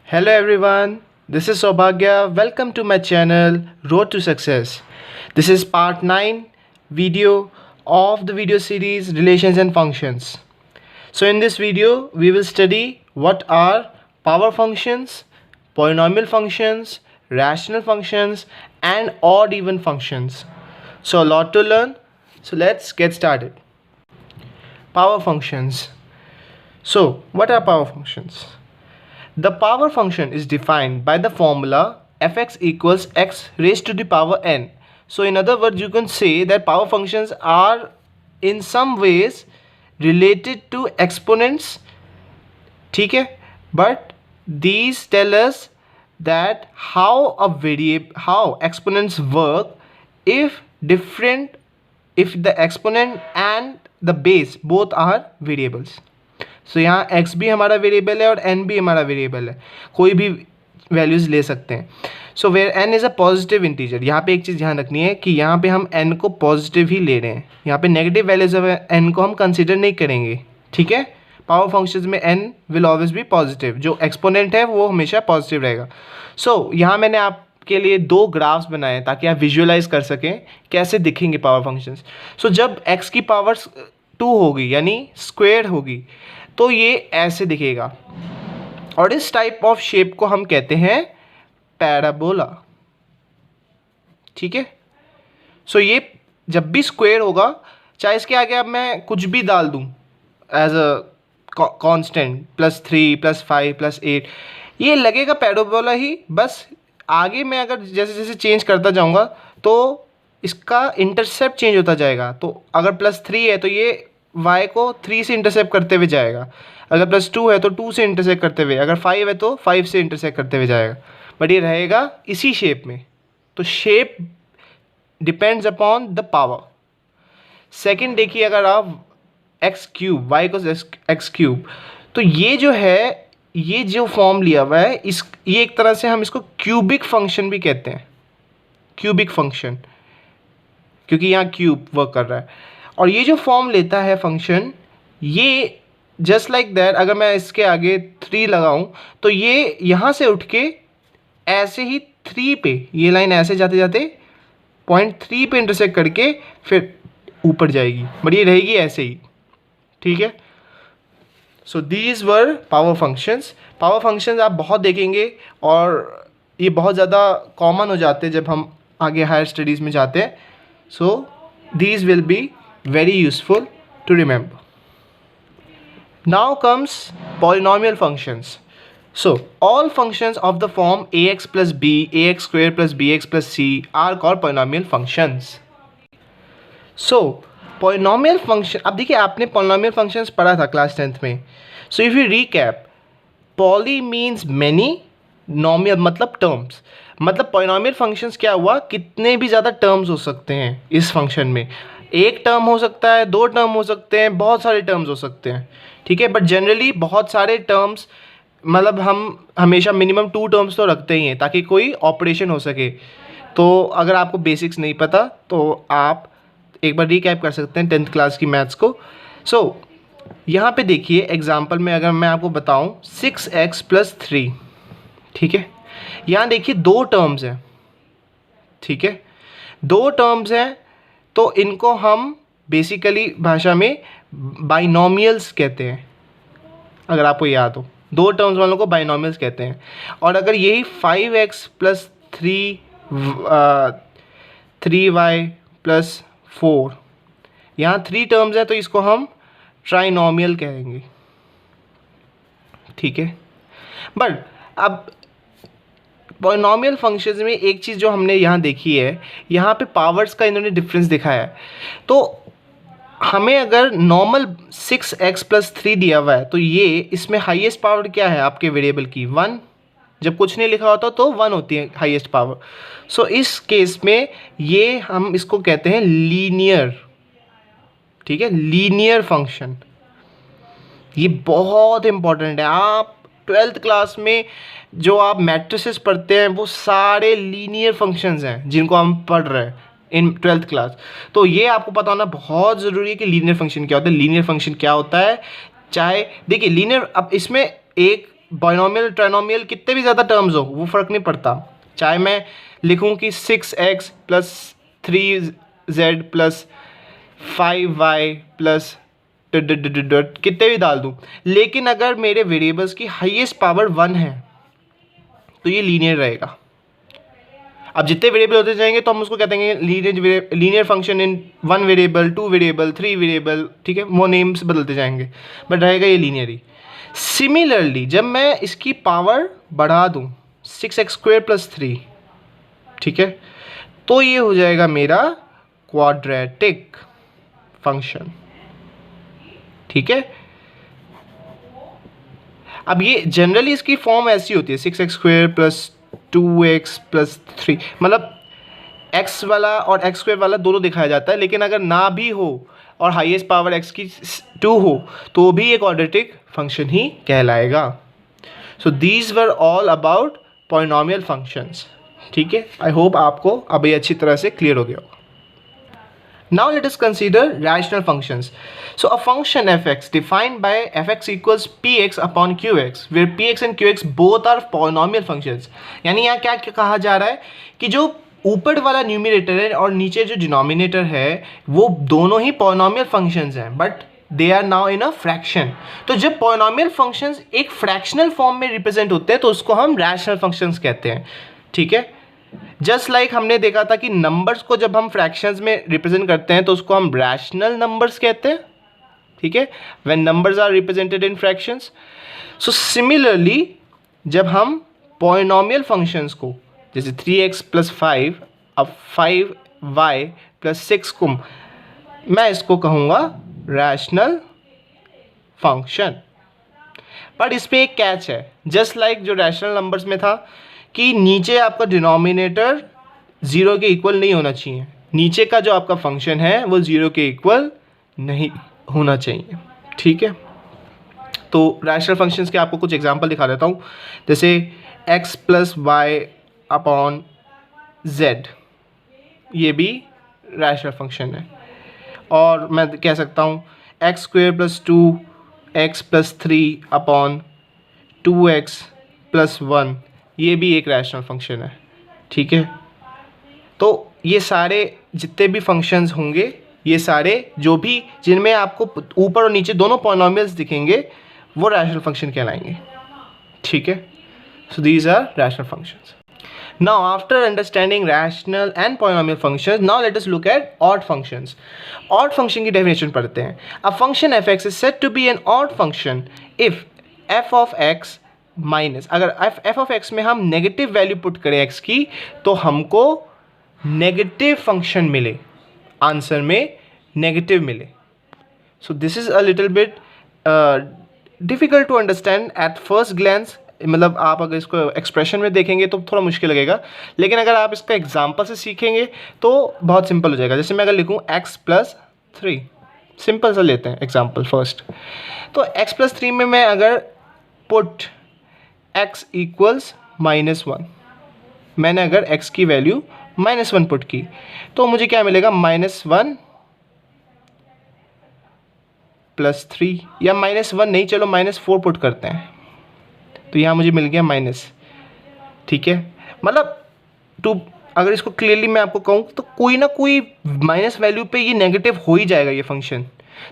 Hello everyone, this is Sobhagya. Welcome to my channel Road to Success. This is part 9 video of the video series Relations and Functions. So in this video we will study what are power functions, polynomial functions, rational functions and odd even functions. So a lot to learn. So let's get started. Power functions. So what are power functions? The power function is defined by the formula fx equals x raised to the power n. So in other words, you can say that power functions are in some ways related to exponents, ठीक है, but these tell us that how exponents work if the exponent and the base both are variables. सो यहाँ x भी हमारा variable है और n भी हमारा variable है, कोई भी वैल्यूज़ ले सकते हैं. So where n is a positive integer. यहाँ पे एक चीज़ ध्यान रखनी है कि यहाँ पे हम n को पॉजिटिव ही ले रहे हैं, यहाँ पे नेगेटिव वैल्यूज ऑफ n को हम कंसिडर नहीं करेंगे. ठीक है, पावर फंक्शंस में n will always be positive, जो एक्सपोनेंट है वो हमेशा पॉजिटिव रहेगा. सो यहाँ मैंने आपके लिए दो ग्राफ्स बनाए ताकि आप विजुअलाइज कर सकें कैसे दिखेंगे पावर फंक्शंस. सो जब x की पावर 2 होगी यानी स्क्वेयर होगी तो ये ऐसे दिखेगा और इस टाइप ऑफ शेप को हम कहते हैं पैराबोला. ठीक है, सो ये जब भी स्क्वायर होगा, चाहे इसके आगे अब मैं कुछ भी डाल दूं एज अ कांस्टेंट +3 +5 +8, ये लगेगा पैराबोला ही. बस आगे मैं अगर जैसे जैसे चेंज करता जाऊंगा तो इसका इंटरसेप्ट चेंज होता जाएगा. तो अगर +3 है तो ये y को 3 से इंटरसेप्ट करते हुए जाएगा, अगर +2 है तो 2 से इंटरसेक्ट करते हुए, अगर 5 है तो 5 से इंटरसेक्ट करते हुए जाएगा, बट ये रहेगा इसी शेप में. तो shape depends upon the power. Second देखिए, अगर आप x³ y को x³, तो ये जो है, ये जो फॉर्म लिया हुआ है, ये एक तरह से हम इसको क्यूबिक फंक्शन भी कहते हैं. क्यूबिक फंक्शन, क्योंकि यहाँ क्यूब वर्क कर रहा है. और ये जो फॉर्म लेता है फंक्शन, ये जस्ट लाइक दैट, अगर मैं इसके आगे 3 लगाऊं तो ये यहाँ से उठ के ऐसे ही 3 पे, ये लाइन ऐसे जाते जाते पॉइंट 3 पे इंटरसेक्ट करके फिर ऊपर जाएगी, बट ये रहेगी ऐसे ही. ठीक है, so these were power functions. Power functions आप बहुत देखेंगे और ये बहुत ज़्यादा कॉमन हो जाते हैं जब हम आगे हायर स्टडीज़ में जाते हैं. सो these will be very useful to remember. Now comes polynomial functions. So all functions of the form ax plus b, ax square plus bx plus c are called polynomial functions. So polynomial function, अब देखिए आपने polynomial functions पढ़ा था class 10th में. So if you recap, poly means many, nomial मतलब terms. मतलब polynomial functions क्या हुआ, कितने भी ज़्यादा टर्म्स हो सकते हैं इस फंक्शन में. एक टर्म हो सकता है, 2 टर्म हो सकते हैं, बहुत सारे टर्म्स हो सकते हैं. ठीक है, बट जनरली बहुत सारे टर्म्स, मतलब हम हमेशा मिनिमम 2 टर्म्स तो रखते ही हैं ताकि कोई ऑपरेशन हो सके. तो अगर आपको बेसिक्स नहीं पता तो आप एक बार रिकैप कर सकते हैं 10th क्लास की मैथ्स को. सो यहाँ पे देखिए एग्जाम्पल में अगर मैं आपको बताऊँ 6x + 3. ठीक है, यहाँ देखिए 2 टर्म्स हैं. ठीक है, 2 टर्म्स हैं तो इनको हम बेसिकली भाषा में बाइनोमियल्स कहते हैं. अगर आपको याद हो, 2 टर्म्स वालों को बाइनोमियल्स कहते हैं. और अगर यही 5x + 3y + 4, यहाँ 3 टर्म्स हैं तो इसको हम ट्राइनोमियल कहेंगे. ठीक है, बट अब पॉलिनॉमियल फंक्शंस में एक चीज़ जो हमने यहाँ देखी है, यहाँ पे पावर्स का इन्होंने डिफरेंस दिखाया है. तो हमें अगर नॉर्मल 6x + 3 दिया हुआ है तो ये इसमें हाईएस्ट पावर क्या है आपके वेरिएबल की, 1. जब कुछ नहीं लिखा होता तो 1 होती है हाईएस्ट पावर. सो इस केस में ये हम इसको कहते हैं लीनियर. ठीक है, लीनियर फंक्शन. ये बहुत इंपॉर्टेंट है. आप 12th क्लास में जो आप मैट्रिसेस पढ़ते हैं वो सारे लीनियर फंक्शंस हैं जिनको हम पढ़ रहे हैं इन 12th क्लास. तो ये आपको पता होना बहुत ज़रूरी है कि लीनियर फंक्शन क्या होता है. लीनियर फंक्शन क्या होता है, चाहे देखिए लीनियर, अब इसमें एक बाइनोमियल ट्राइनोमियल कितने भी ज़्यादा टर्म्स हो वो फ़र्क नहीं पड़ता, चाहे मैं लिखूं कि 6x plus 3z plus 5y plus कितने भी डाल दूं, लेकिन अगर मेरे वेरिएबल्स की हाईएस्ट पावर 1 है तो ये लीनियर रहेगा। अब जितने वेरिएबल होते जाएंगे तो हम उसको कहते हैं linear function in 1 variable, 2 variable, 3 variable, ठीक है, वो नेम्स बदलते जाएंगे, बट रहेगा ये लीनियर ही। सिमिलरली जब मैं इसकी पावर बढ़ा दूं 6x² प्लस 3, ठीक है, तो ये हो जाएगा मेरा क्वाड्रेटिक फंक्शन, ठीक है। अब ये जनरली इसकी फॉर्म ऐसी होती है 6x² प्लस 2x प्लस 3, मतलब x वाला और x² वाला दोनों दिखाया जाता है, लेकिन अगर ना भी हो और हाईएस्ट पावर x की 2 हो तो भी एक क्वाड्रेटिक फंक्शन ही कहलाएगा। So these were all about polynomial functions, ठीक है। आई होप आपको अभी अच्छी तरह से क्लियर हो गया होगा। Now let us consider rational functions. So a function fx defined by fx equals px upon qx, where px and qx both are polynomial functions. यानी यहाँ क्या कहा जा रहा है कि जो ऊपर वाला न्यूमरेटर है और नीचे जो डिनोमिनेटर है वो दोनों ही पॉलिनोमियल फंक्शंस हैं, but they are now in a fraction. तो जब पॉलिनोमियल फंक्शंस एक फ्रैक्शनल फॉर्म में रिप्रेजेंट होते हैं तो उसको हम रैशनल फंक्शंस कहते हैं, ठीक है। जस्ट लाइक हमने देखा था कि नंबर्स को जब हम फ्रैक्शंस में रिप्रेजेंट करते हैं तो उसको हम रैशनल नंबर्स कहते हैं, ठीक है, when numbers are represented in fractions. So similarly जब हम पॉलिनोमियल फंक्शंस को जैसे 3x प्लस 5 अब 5y प्लस 6 को मैं इसको कहूँगा रैशनल फंक्शन। बट इसमें एक कैच है, जस्ट लाइक जो रैशनल नंबर्स में था कि नीचे आपका डिनोमिनेटर 0 के इक्वल नहीं होना चाहिए, नीचे का जो आपका फंक्शन है वो 0 के इक्वल नहीं होना चाहिए, ठीक है। तो रैशनल फंक्शंस के आपको कुछ एग्जांपल दिखा देता हूँ, जैसे x plus Y upon z, ये भी रैशनल फंक्शन है। और मैं कह सकता हूँ x² plus 2x plus 3 upon 2x plus 1, ये भी एक रैशनल फंक्शन है, ठीक है। तो ये सारे जितने भी फंक्शंस होंगे, ये सारे जो भी जिनमें आपको ऊपर और नीचे दोनों पॉलिनोमियल्स दिखेंगे वो रैशनल फंक्शन कहलाएंगे, ठीक है। So these are rational functions. Now after understanding rational and polynomial functions, now let us look at odd functions. Odd function की definition पढ़ते हैं। A function fx is said to be an odd function if f of x minus, अगर f of x में हम negative value put करें x की तो हमको नेगेटिव फंक्शन मिले, आंसर में नेगेटिव मिले। So this is a little bit difficult to understand at first glance, मतलब आप अगर इसको एक्सप्रेशन में देखेंगे तो थोड़ा मुश्किल लगेगा, लेकिन अगर आप इसका एग्जाम्पल से सीखेंगे तो बहुत सिंपल हो जाएगा। जैसे मैं अगर लिखूँ x प्लस 3, सिंपल सा लेते हैं एग्जाम्पल फर्स्ट। तो x प्लस 3 में मैं अगर पुट x इक्वल्स -1, मैंने अगर x की वैल्यू -1 पुट की तो मुझे क्या मिलेगा, -1 प्लस 3, या -1 नहीं, चलो -4 पुट करते हैं, तो यहाँ मुझे मिल गया माइनस, ठीक है। मतलब अगर इसको क्लियरली मैं आपको कहूँ तो कोई ना कोई माइनस वैल्यू पे ये नेगेटिव हो ही जाएगा ये फंक्शन।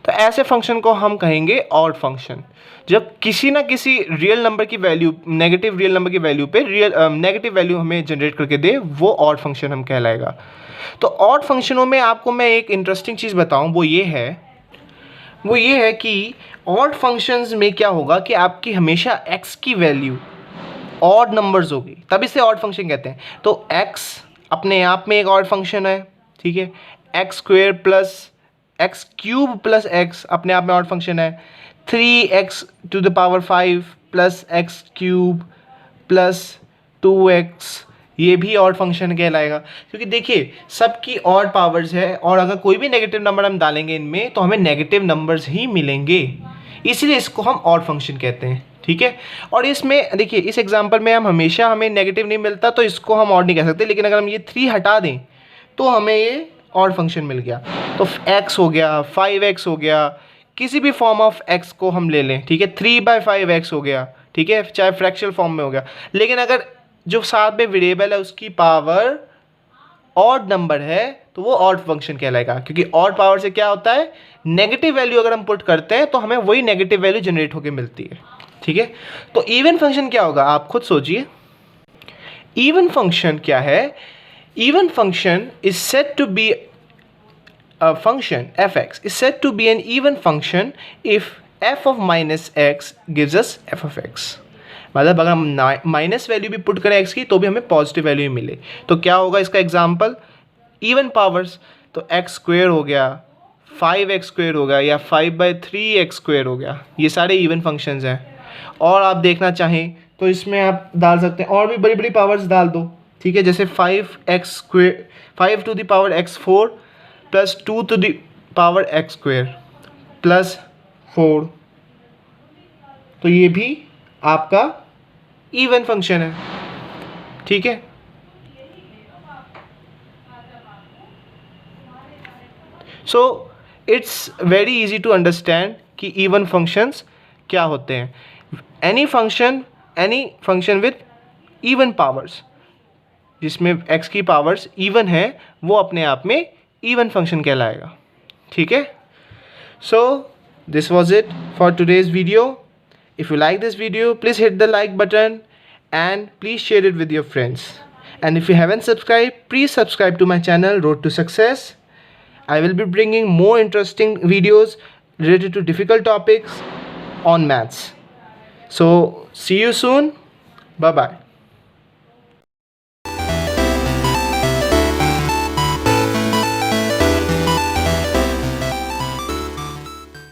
तो ऐसे फंक्शन को हम कहेंगे ऑड फंक्शन, जब किसी ना किसी रियल नंबर की वैल्यू, नेगेटिव रियल नंबर की वैल्यू पे नेगेटिव वैल्यू हमें जनरेट करके दे, वो ऑड फंक्शन हम कहलाएगा। तो ऑड फंक्शनों में आपको मैं एक इंटरेस्टिंग चीज़ बताऊँ, वो ये है कि ऑड फंक्शंस में क्या होगा कि आपकी हमेशा x की वैल्यू ऑड नंबर्स होगी, तब इसे ऑड फंक्शन कहते हैं। तो x अपने आप में एक ऑड फंक्शन है, ठीक है। x² plus x³ plus x अपने आप में ऑड फंक्शन है। 3x⁵ plus x³ plus 2x, ये भी ऑड फंक्शन कहलाएगा, क्योंकि देखिए सबकी ऑड पावर्स है और अगर कोई भी नेगेटिव नंबर हम डालेंगे इनमें तो हमें नेगेटिव नंबर्स ही मिलेंगे, इसलिए इसको हम ऑड फंक्शन कहते हैं, ठीक है। और इसमें देखिए इस एग्जांपल में हमें नेगेटिव नहीं मिलता तो इसको हम ऑड नहीं कह सकते, लेकिन अगर हम ये 3 हटा दें तो हमें ये ऑड फंक्शन मिल गया। तो x हो गया, 5x हो गया, किसी भी फॉर्म ऑफ x को हम ले लें, ठीक है। 3/5x हो गया, ठीक है, चाहे फ्रैक्शनल फॉर्म में हो गया। लेकिन अगर जो साथ में वेरिएबल है उसकी पावर ऑड नंबर है तो वो ऑड फंक्शन कहलाएगा, क्योंकि ऑड पावर से क्या होता है, नेगेटिव वैल्यू अगर हम पुट करते हैं तो हमें वही नेगेटिव वैल्यू जनरेट होकर मिलती है। ठीक है, तो इवन फंक्शन क्या होगा आप खुद सोचिए। इवन फंक्शन क्या है, even function is said to be a function fx is said to be an even function if f of minus x gives us f of x। मतलब अगर हम माइनस वैल्यू भी पुट करें x की तो भी हमें पॉजिटिव वैल्यू ही मिले। तो क्या होगा इसका एग्जांपल, इवन पावर्स, तो x स्क्वेयर हो गया, 5x स्क्वेयर हो गया, या 5/3x स्क्वेयर हो गया, ये सारे इवन फंक्शंस हैं। और आप देखना चाहें तो इसमें आप डाल सकते हैं और भी बड़ी बड़ी पावर्स डाल दो। ठीक है, जैसे 5x square, 5 to the power x4 plus 2 to the power x square plus 4, तो ये भी आपका इवन फंक्शन है। ठीक है, so it's very easy to understand कि इवन फंक्शंस क्या होते हैं। Any function with even powers, जिसमें x की पावर्स इवन है, वो अपने आप में इवन फंक्शन कहलाएगा। ठीक है, so this was it for today's video. If you like this video please hit the like button and please share it with your friends, and if you haven't subscribed, please subscribe to my channel Road to Success. I will be bringing more interesting videos related to difficult topics on maths. So see you soon, bye bye.